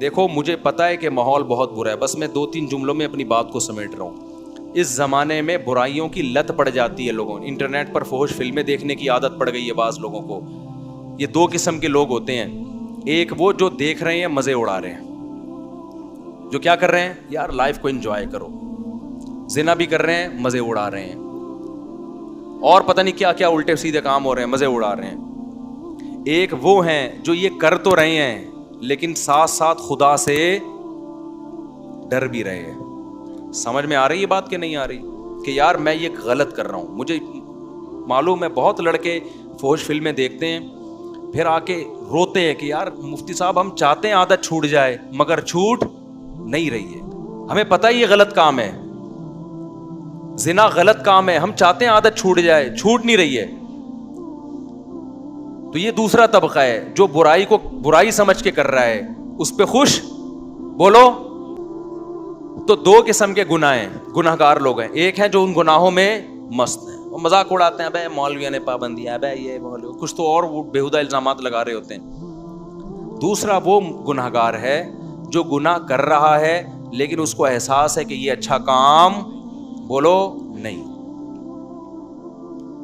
دیکھو مجھے پتا ہے کہ ماحول بہت برا ہے, بس میں 2-3 جملوں میں اپنی بات کو سمیٹ رہا ہوں. اس زمانے میں برائیوں کی لت پڑ جاتی ہے لوگوں, انٹرنیٹ پر فحش فلمیں دیکھنے کی عادت پڑ گئی ہے بعض لوگوں کو. یہ 2 قسم کے لوگ ہوتے ہیں, ایک وہ جو دیکھ رہے ہیں مزے اڑا رہے ہیں, جو کیا کر رہے ہیں یار لائف کو انجوائے کرو, زنا بھی کر رہے ہیں مزے اڑا رہے ہیں, اور پتہ نہیں کیا کیا الٹے سیدھے کام ہو رہے ہیں, مزے اڑا رہے ہیں. ایک وہ ہیں جو یہ کر تو رہے ہیں لیکن ساتھ ساتھ خدا سے ڈر بھی رہے ہیں. سمجھ میں آ رہی ہے بات کہ نہیں آ رہی, کہ یار میں یہ غلط کر رہا ہوں. مجھے معلوم ہے بہت لڑکے فحش فلمیں دیکھتے ہیں پھر آ کے روتے ہیں کہ یار مفتی صاحب ہم چاہتے ہیں عادت چھوٹ جائے مگر چھوٹ نہیں رہی ہے. ہمیں پتہ ہی یہ غلط کام ہے, زنا غلط کام ہے, ہم چاہتے ہیں عادت چھوٹ جائے, چھوٹ نہیں رہی ہے. تو یہ دوسرا طبقہ ہے جو برائی کو برائی سمجھ کے کر رہا ہے, اس پہ خوش بولو. تو 2 قسم کے گناہ ہیں, گناہ گار لوگ ہیں. ایک ہیں جو ان گناہوں میں مست ہیں, وہ مذاق اڑاتے ہیں, بھائی مولویوں نے پابندی ہے, بھائی یہ مولوی کچھ تو اور وہ بےہودہ الزامات لگا رہے ہوتے ہیں. دوسرا وہ گناہ گار ہے جو گناہ کر رہا ہے لیکن اس کو احساس ہے کہ یہ اچھا کام بولو نہیں,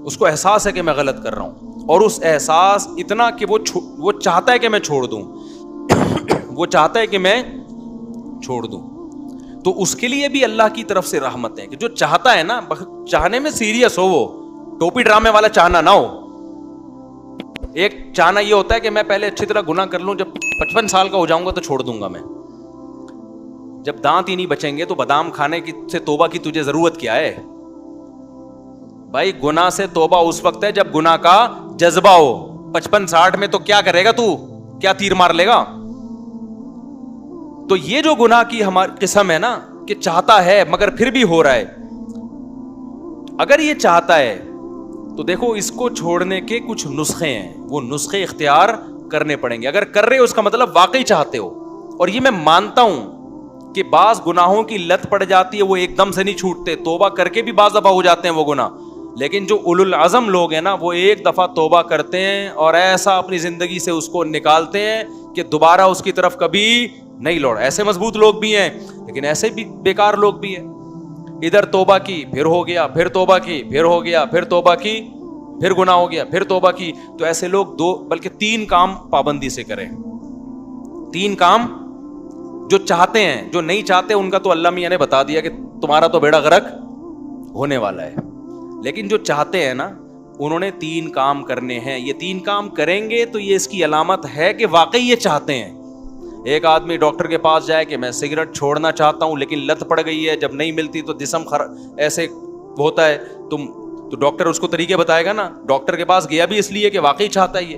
اس کو احساس ہے کہ میں غلط کر رہا ہوں, اور اس احساس اتنا کہ وہ چاہتا ہے کہ میں چھوڑ دوں وہ چاہتا ہے کہ میں چھوڑ دوں. تو اس کے لیے بھی اللہ کی طرف سے رحمت ہے کہ جو چاہتا ہے نا, چاہنے میں سیریس ہو, وہ ٹوپی ڈرامے والا چاہنا نہ ہو. ایک چاہنا یہ ہوتا ہے کہ میں پہلے اچھی طرح گناہ کر لوں, جب 55 سال کا ہو جاؤں گا تو چھوڑ دوں گا میں. جب دانت ہی نہیں بچیں گے تو بادام کھانے کی سے توبہ کی تجھے ضرورت کیا ہے بھائی. گناہ سے توبہ اس وقت ہے جب گناہ کا جذبہ ہو. 55-60 میں تو کیا کرے گا تو, کیا تیر مار لے گا. تو یہ جو گناہ کی ہماری قسم ہے نا کہ چاہتا ہے مگر پھر بھی ہو رہا ہے, اگر یہ چاہتا ہے تو دیکھو اس کو چھوڑنے کے کچھ نسخے ہیں, وہ نسخے اختیار کرنے پڑیں گے. اگر کر رہے ہو اس کا مطلب واقعی چاہتے ہو, اور یہ میں مانتا ہوں کہ بعض گناہوں کی لت پڑ جاتی ہے, وہ ایک دم سے نہیں چھوٹتے, توبہ کر کے بھی بعض دفعہ ہو جاتے ہیں وہ گناہ. لیکن جو اولو العزم لوگ ہیں نا وہ ایک دفعہ توبہ کرتے ہیں اور ایسا اپنی زندگی سے اس کو نکالتے ہیں کہ دوبارہ اس کی طرف کبھی نہیں لوٹ. ایسے مضبوط لوگ بھی ہیں لیکن ایسے بھی بیکار لوگ بھی ہیں. ادھر توبہ کی پھر ہو گیا, پھر توبہ کی پھر ہو گیا, پھر توبہ کی پھر گناہ ہو گیا, پھر توبہ کی. تو ایسے لوگ 2 بلکہ 3 کام پابندی سے کریں. 3 کام جو چاہتے ہیں, جو نہیں چاہتے ان کا تو اللہ میاں نے بتا دیا کہ تمہارا تو بیڑا غرق ہونے والا ہے. لیکن جو چاہتے ہیں نا انہوں نے 3 کام کرنے ہیں. یہ 3 کام کریں گے تو یہ اس کی علامت ہے کہ واقعی یہ چاہتے ہیں. ایک آدمی ڈاکٹر کے پاس جائے کہ میں سگریٹ چھوڑنا چاہتا ہوں لیکن لت پڑ گئی ہے, جب نہیں ملتی تو جسم ایسے ہوتا ہے, تو ڈاکٹر اس کو طریقے بتائے گا نا. ڈاکٹر کے پاس گیا بھی اس لیے کہ واقعی چاہتا ہے یہ.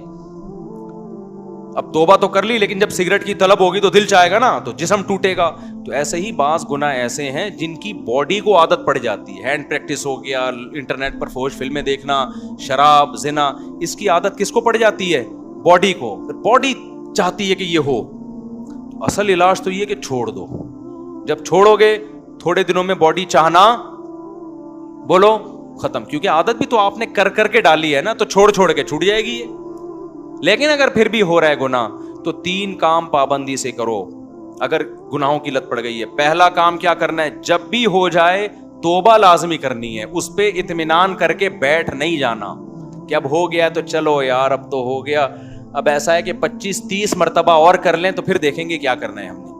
اب توبہ تو کر لی لیکن جب سگریٹ کی طلب ہوگی تو دل چاہے گا نا, تو جسم ٹوٹے گا. تو ایسے ہی بعض گناہ ایسے ہیں جن کی باڈی کو عادت پڑ جاتی ہے. ہینڈ پریکٹس ہو گیا, انٹرنیٹ پر فحش فلمیں دیکھنا, شراب, زنا, اس کی عادت کس کو پڑ جاتی ہے؟ باڈی کو. باڈی چاہتی ہے کہ یہ ہو. اصل علاج تو یہ کہ چھوڑ دو. جب چھوڑو گے تھوڑے دنوں میں باڈی چاہنا بولو ختم, کیونکہ عادت بھی تو آپ نے کر کر کے ڈالی ہے نا, تو چھوڑ کے چھوٹ جائے گی یہ. لیکن اگر پھر بھی ہو رہا ہے گناہ تو 3 کام پابندی سے کرو اگر گناہوں کی لت پڑ گئی ہے. پہلا کام کیا کرنا ہے, جب بھی ہو جائے توبہ لازمی کرنی ہے. اس پہ اطمینان کر کے بیٹھ نہیں جانا کہ اب ہو گیا تو چلو یار اب تو ہو گیا, اب ایسا ہے کہ 25-30 مرتبہ اور کر لیں تو پھر دیکھیں گے کیا کرنا ہے ہم نے.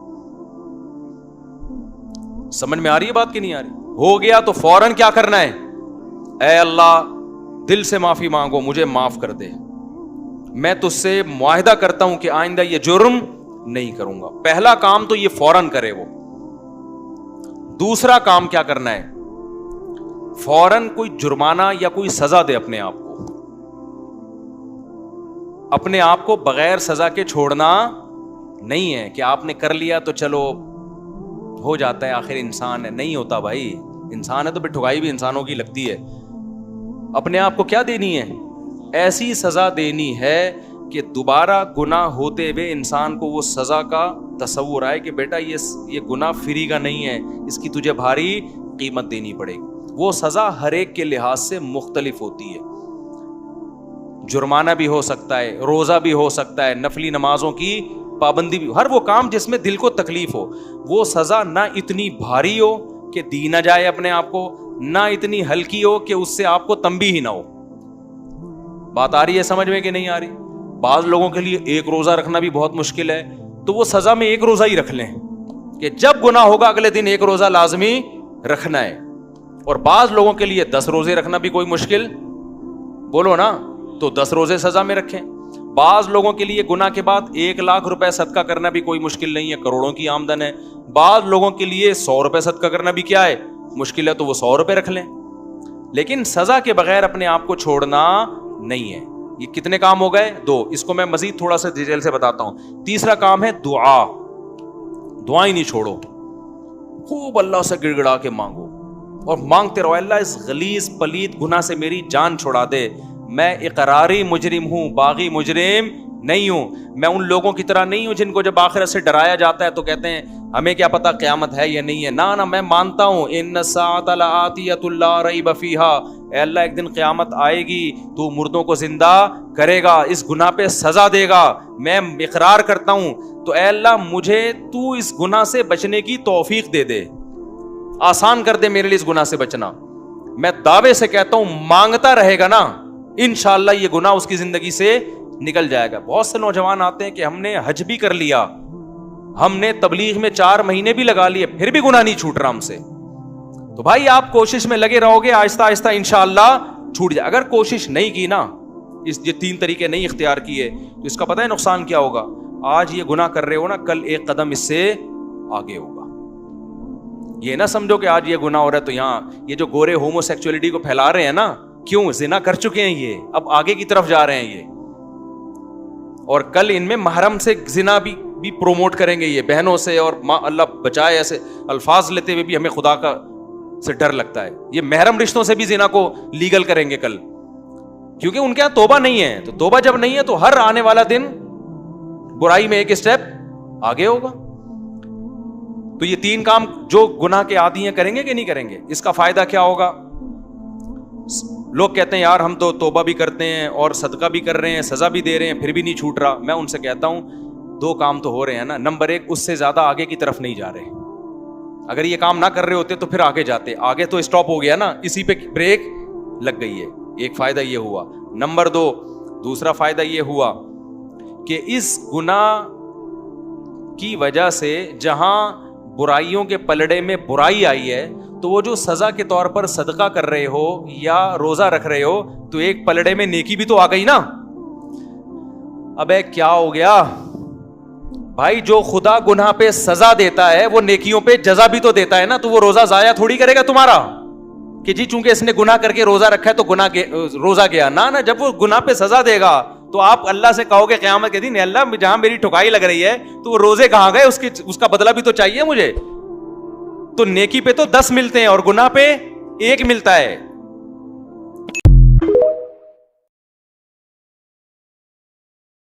سمجھ میں آ رہی ہے بات کہ نہیں آ رہی؟ ہو گیا تو فوراً کیا کرنا ہے, اے اللہ دل سے معافی مانگو, مجھے معاف کر دے, میں تجھ سے معاہدہ کرتا ہوں کہ آئندہ یہ جرم نہیں کروں گا. پہلا کام تو یہ فوراً کرے وہ. دوسرا کام کیا کرنا ہے, فوراً کوئی جرمانہ یا کوئی سزا دے اپنے آپ کو. اپنے آپ کو بغیر سزا کے چھوڑنا نہیں ہے کہ آپ نے کر لیا تو چلو ہو جاتا ہے, آخر انسان ہے. نہیں ہوتا بھائی, انسان ہے تو پھر ٹھگائی بھی انسانوں کی لگتی ہے. اپنے آپ کو کیا دینی ہے, ایسی سزا دینی ہے کہ دوبارہ گناہ ہوتے ہوئے انسان کو وہ سزا کا تصور آئے کہ بیٹا یہ گناہ فری کا نہیں ہے, اس کی تجھے بھاری قیمت دینی پڑے گی. وہ سزا ہر ایک کے لحاظ سے مختلف ہوتی ہے. جرمانہ بھی ہو سکتا ہے, روزہ بھی ہو سکتا ہے, نفلی نمازوں کی پابندی بھی, ہر وہ کام جس میں دل کو تکلیف ہو, وہ سزا نہ اتنی بھاری ہو کہ دی نہ جائے اپنے آپ کو, نہ اتنی ہلکی ہو کہ اس سے آپ کو تنبیہ ہی نہ ہو. بات آ رہی ہے سمجھ میں کہ نہیں آ رہی؟ بعض لوگوں کے لیے ایک روزہ رکھنا بھی بہت مشکل ہے, تو وہ سزا میں ایک روزہ ہی رکھ لیں کہ جب گناہ ہوگا اگلے دن ایک روزہ لازمی رکھنا ہے. اور بعض لوگوں کے لیے 10 روزے رکھنا بھی کوئی مشکل, بولو نا, تو 10 روزے سزا میں رکھیں. بعض لوگوں کے لیے گناہ کے بعد 1 لاکھ روپے صدقہ کرنا بھی کوئی مشکل نہیں ہے, کروڑوں کی آمدن ہے. بعض لوگوں کے لیے 100 روپے صدقہ کرنا بھی کیا ہے, مشکل ہے, تو وہ 100 روپے رکھ لیں. لیکن سزا کے بغیر اپنے آپ کو چھوڑنا نہیں ہے. یہ کتنے کام ہو گئے؟ 2. اس کو میں مزید تھوڑا سا ڈیٹیل سے بتاتا ہوں. تیسرا کام ہے دعا. دعائیں نہیں چھوڑو, خوب اللہ سے گڑ گڑا کے مانگو اور مانگتے رہو, اللہ اس غلیظ پلید گناہ سے میری جان چھڑا دے. میں اقراری مجرم ہوں, باغی مجرم نہیں ہوں. میں ان لوگوں کی طرح نہیں ہوں جن کو جب آخرت سے ڈرایا جاتا ہے تو کہتے ہیں ہمیں کیا پتا قیامت ہے یا نہیں ہے. نہ میں مانتا ہوں ان الساعۃ لآتیۃ لا ریب فیہا, اے اللہ ایک دن قیامت آئے گی, تو مردوں کو زندہ کرے گا, اس گناہ پہ سزا دے گا, میں اقرار کرتا ہوں. تو اے اللہ مجھے تو اس گناہ سے بچنے کی توفیق دے دے, آسان کر دے میرے لیے اس گناہ سے بچنا. میں دعوے سے کہتا ہوں مانگتا رہے گا نا, انشاءاللہ یہ گناہ اس کی زندگی سے نکل جائے گا. بہت سے نوجوان آتے ہیں کہ ہم نے حج بھی کر لیا, ہم نے تبلیغ میں 4 مہینے بھی لگا لیے, پھر بھی گناہ نہیں چھوٹ رہا ہم سے. تو بھائی آپ کوشش میں لگے رہو گے, آہستہ آہستہ انشاءاللہ چھوٹ جائے. اگر کوشش نہیں کی نا, یہ 3 طریقے نہیں اختیار کیے, تو اس کا پتہ ہے نقصان کیا ہوگا؟ آج یہ گناہ کر رہے ہو نا, کل ایک قدم اس سے آگے ہوگا. یہ نہ سمجھو کہ آج یہ گناہ ہو رہا ہے تو یہاں یہ جو گورے ہومو سیکچولیٹی کو پھیلا رہے ہیں نا, کیوں زنا کر چکے ہیں یہ, اب آگے کی طرف جا رہے ہیں یہ, اور کل ان میں محرم سے زنا بھی پروموٹ کریں گے یہ, بہنوں سے, اور اللہ بچائے ایسے الفاظ لیتے ہوئے بھی ہمیں خدا کا سے ڈر لگتا ہے. یہ محرم رشتوں سے بھی زنا کو لیگل کریں گے کل, کیونکہ ان کے یہاں توبہ نہیں ہے. تو توبہ جب نہیں ہے تو ہر آنے والا دن برائی میں ایک اسٹیپ آگے ہوگا. تو یہ 3 کام جو گناہ کے عادی ہیں کریں گے کہ نہیں کریں گے؟ اس کا فائدہ کیا ہوگا؟ لوگ کہتے ہیں یار ہم تو توبہ بھی کرتے ہیں اور صدقہ بھی کر رہے ہیں, سزا بھی دے رہے ہیں, پھر بھی نہیں چھوٹ رہا. میں ان سے کہتا ہوں 2 کام تو ہو رہے ہیں نا. نمبر 1, اس سے زیادہ آگے کی طرف نہیں جا رہے. اگر یہ کام نہ کر رہے ہوتے تو پھر آگے جاتے, آگے تو اسٹاپ ہو گیا نا, اسی پہ بریک لگ گئی ہے. ایک فائدہ یہ ہوا. نمبر 2, دوسرا فائدہ یہ ہوا کہ اس گناہ کی وجہ سے جہاں برائیوں کے پلڑے میں برائی آئی ہے, تو وہ جو سزا کے طور پر صدقہ کر رہے ہو یا روزہ رکھ رہے ہو, تو ایک پلڑے میں نیکی بھی تو آ گئی نا. ابے کیا ہو گیا بھائی؟ جو خدا گناہ پہ سزا دیتا ہے وہ نیکیوں پہ جزا بھی تو دیتا ہے نا. تو وہ روزہ ضائع تھوڑی کرے گا تمہارا کہ جی چونکہ اس نے گناہ کر کے روزہ رکھا ہے تو روزہ گیا. نہ جب وہ گناہ پہ سزا دے گا تو آپ اللہ سے کہو گے قیامت کے دن, اللہ جہاں میری ٹھکائی لگ رہی ہے تو وہ روزے کہاں گئے, اس کا بدلہ بھی تو چاہیے مجھے. تو نیکی پہ تو 10 ملتے ہیں اور گناہ پہ 1 ملتا ہے.